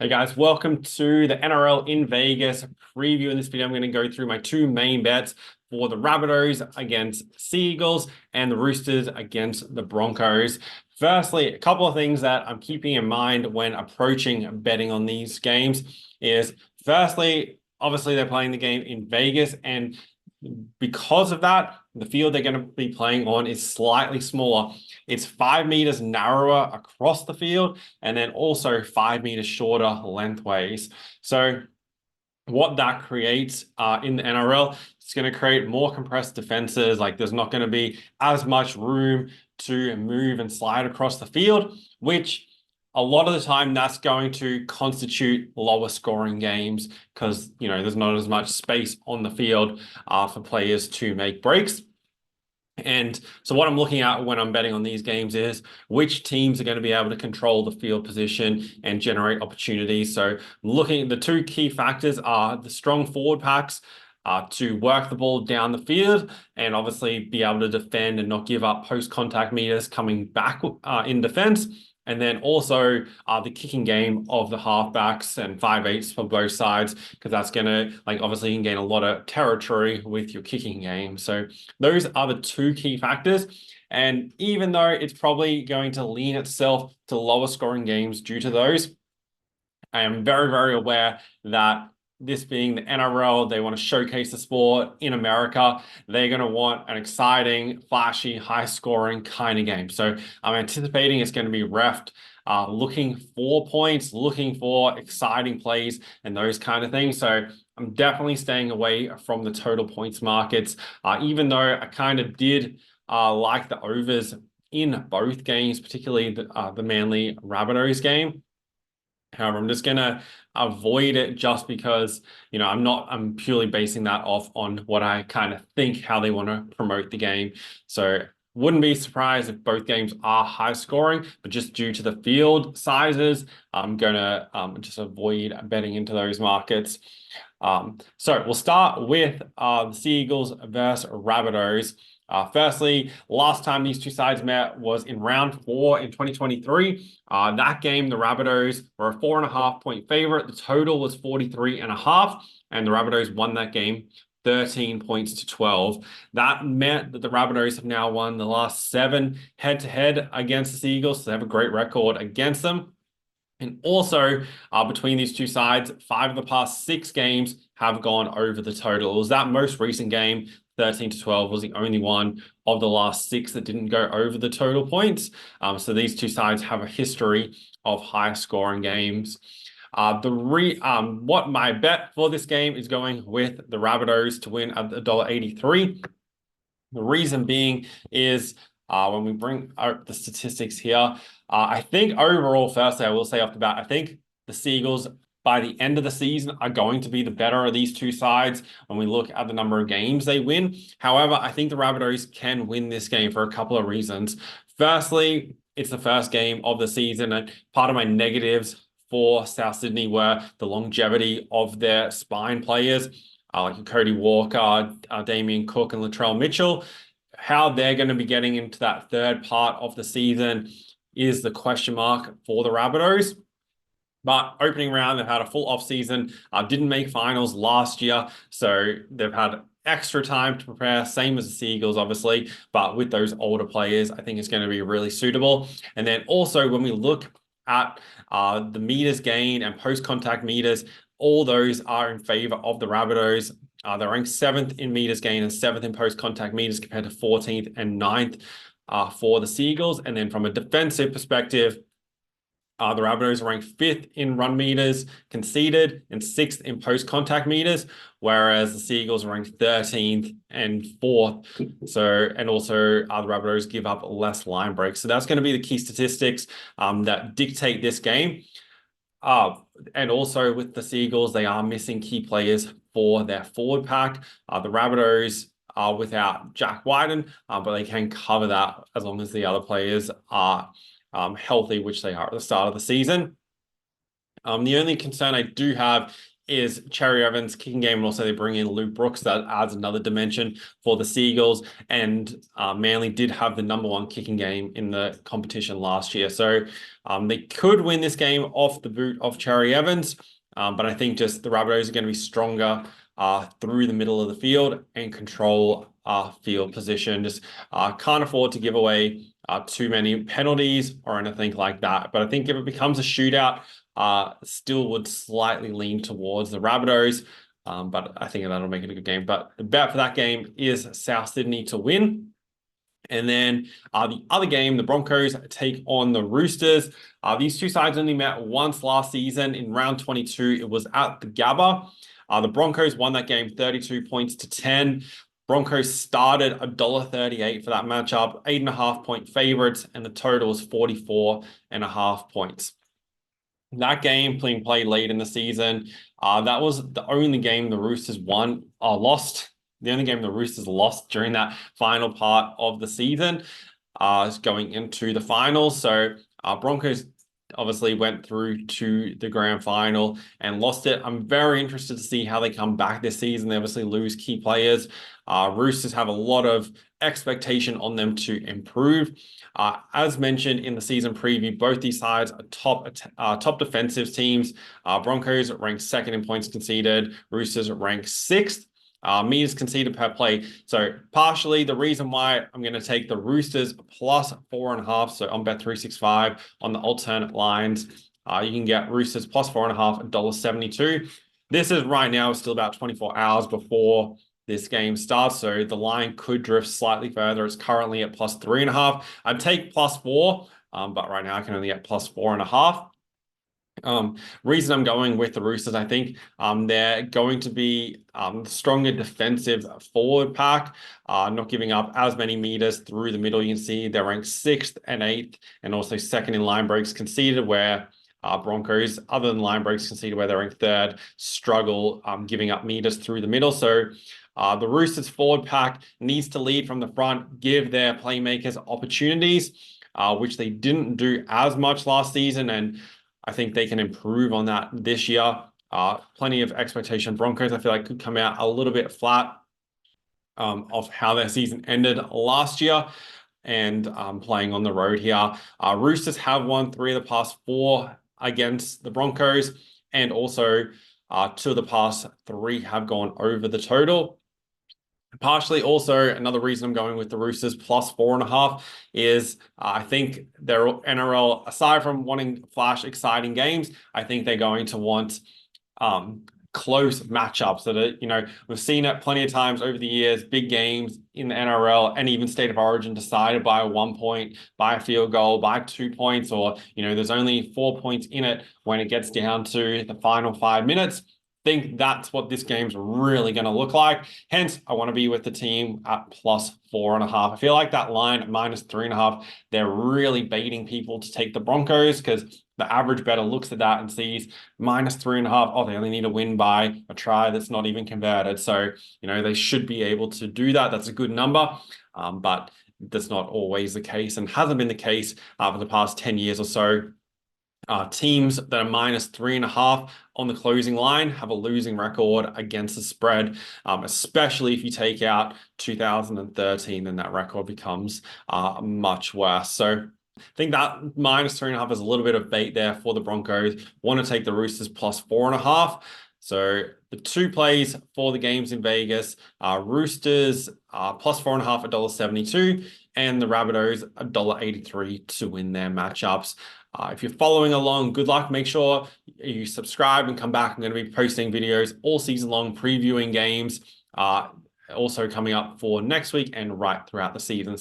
Hey guys, welcome to the NRL in Vegas preview. In this video, I'm going to go through my two main bets for the Rabbitohs against Seagulls and the Roosters against the Broncos. Firstly, a couple of things that I'm keeping in mind when approaching betting on these games is, firstly, obviously they're playing the game in Vegas, and because of that, the field they're going to be playing on is slightly smaller. It's 5 meters narrower across the field, and then also 5 meters shorter lengthways. So what that creates in the NRL, it's going to create more compressed defenses. Like, there's not going to be as much room to move and slide across the field, which a lot of the time that's going to constitute lower scoring games because, there's not as much space on the field for players to make breaks. And so what I'm looking at when I'm betting on these games is which teams are going to be able to control the field position and generate opportunities. So looking at the two key factors are the strong forward packs to work the ball down the field and obviously be able to defend and not give up post-contact meters coming back in defense. And then also the kicking game of the halfbacks and 5/8s for both sides, because that's going to, obviously you can gain a lot of territory with your kicking game. So those are the two key factors. And even though it's probably going to lean itself to lower scoring games due to those, I am very, very aware that this being the NRL, they want to showcase the sport in America. They're going to want an exciting, flashy, high-scoring kind of game. So I'm anticipating it's going to be reffed, looking for points, looking for exciting plays, and those kind of things. So I'm definitely staying away from the total points markets, even though I kind of did like the overs in both games, particularly the Manly Rabbitohs game. However, I'm just going to avoid it just because, I'm purely basing that off on what I kind of think how they want to promote the game. So wouldn't be surprised if both games are high scoring, but just due to the field sizes, I'm going to just avoid betting into those markets. So we'll start with the Seagulls versus Rabbitohs. Firstly, last time these two sides met was in round 4 in 2023. That game, the Rabbitohs were a 4.5-point favorite. The total was 43.5, and the Rabbitohs won that game 13 points to 12. That meant that the Rabbitohs have now won the last 7 head-to-head against the Seagulls, so they have a great record against them. And also, between these two sides, 5 of the past 6 games have gone over the total. It was that most recent game, 13 to 12, was the only one of the last 6 that didn't go over the total points. So these two sides have a history of high scoring games. What my bet for this game is going with the Rabbitohs to win at $1.83. The reason being is when we bring out the statistics here, I think overall, firstly, I will say off the bat, I think the Seagulls by the end of the season are going to be the better of these two sides when we look at the number of games they win. However, I think the Rabbitohs can win this game for a couple of reasons. Firstly, it's the first game of the season, and part of my negatives for South Sydney were the longevity of their spine players, like Cody Walker, Damien Cook, and Latrell Mitchell. How they're going to be getting into that third part of the season is the question mark for the Rabbitohs. But opening round, they've had a full off-season, didn't make finals last year, so they've had extra time to prepare, same as the Seagulls, obviously, but with those older players, I think it's going to be really suitable. And then also, when we look at the meters gained and post-contact meters, all those are in favor of the Rabbitohs. They're ranked 7th in meters gained and 7th in post-contact meters compared to 14th and 9th for the Seagulls. And then from a defensive perspective, the Rabbitohs are ranked 5th in run meters conceded and 6th in post-contact meters, whereas the Seagulls are ranked 13th and 4th. And also the Rabbitohs give up less line breaks. So that's going to be the key statistics that dictate this game. And also with the Seagulls, they are missing key players for their forward pack. The Rabbitohs are without Jack Wyden, but they can cover that as long as the other players are healthy, which they are at the start of the season. The only concern I do have is Cherry Evans' kicking game, and also they bring in Luke Brooks. That adds another dimension for the Seagulls. And Manly did have the #1 kicking game in the competition last year. So they could win this game off the boot of Cherry Evans. But I think just the Rabbitohs are going to be stronger through the middle of the field and control field position. Just can't afford to give away too many penalties or anything like that. But I think if it becomes a shootout, still would slightly lean towards the Rabbitohs. But I think that'll make it a good game. But the bet for that game is South Sydney to win. And then the other game, the Broncos take on the Roosters. These two sides only met once last season in round 22. It was at the Gabba. The Broncos won that game 32 points to 10. Broncos started $1.38 for that matchup, 8.5-point favorites, and the total was 44.5 points. That game being played late in the season. That was the only game the Roosters lost. The only game the Roosters lost during that final part of the season is going into the finals. So Broncos obviously went through to the grand final and lost it. I'm very interested to see how they come back this season. They obviously lose key players. Roosters have a lot of expectation on them to improve. As mentioned in the season preview, both these sides are top defensive teams. Broncos ranked 2nd in points conceded. Roosters ranked 6th. Meters conceded per play. So partially the reason why I'm going to take the Roosters plus 4.5. So on Bet365 on the alternate lines, you can get Roosters plus 4.5, $1.72. This is right now still about 24 hours before this game starts. So the line could drift slightly further. It's currently at plus 3.5. I'd take plus 4, but right now I can only get plus 4.5. Reason I'm going with the Roosters, I think they're going to be stronger defensive forward pack, not giving up as many meters through the middle. You can see they're ranked 6th and 8th, and also 2nd in line breaks conceded, where Broncos, other than line breaks conceded, where they're ranked 3rd, struggle giving up meters through the middle. So the Roosters forward pack needs to lead from the front, give their playmakers opportunities, which they didn't do as much last season, and I think they can improve on that this year. Plenty of expectation. Broncos, I feel like, could come out a little bit flat of how their season ended last year, and playing on the road here. Roosters have won 3 of the past 4 against the Broncos, and also 2 of the past 3 have gone over the total. Partially also, another reason I'm going with the Roosters plus 4.5 is I think their NRL, aside from wanting flash exciting games, I think they're going to want close matchups that are, we've seen it plenty of times over the years, big games in the NRL and even State of Origin decided by 1 point, by a field goal, by 2 points, or, there's only 4 points in it when it gets down to the final 5 minutes. Think that's what this game's really going to look like. Hence, I want to be with the team at plus 4.5. I feel like that line at minus 3.5, they're really baiting people to take the Broncos, because the average bettor looks at that and sees minus 3.5. Oh, they only need to win by a try that's not even converted. So, they should be able to do that. That's a good number. But that's not always the case, and hasn't been the case for the past 10 years or so. Teams that are minus 3.5 on the closing line have a losing record against the spread, especially if you take out 2013, then that record becomes much worse. So I think that minus 3.5 is a little bit of bait there for the Broncos. Want to take the Roosters plus 4.5. So the 2 plays for the games in Vegas, Roosters plus 4.5, $1.72, and the Rabbitohs $1.83 to win their matchups. If you're following along, good luck. Make sure you subscribe and come back. I'm going to be posting videos all season long, previewing games, also coming up for next week and right throughout the season.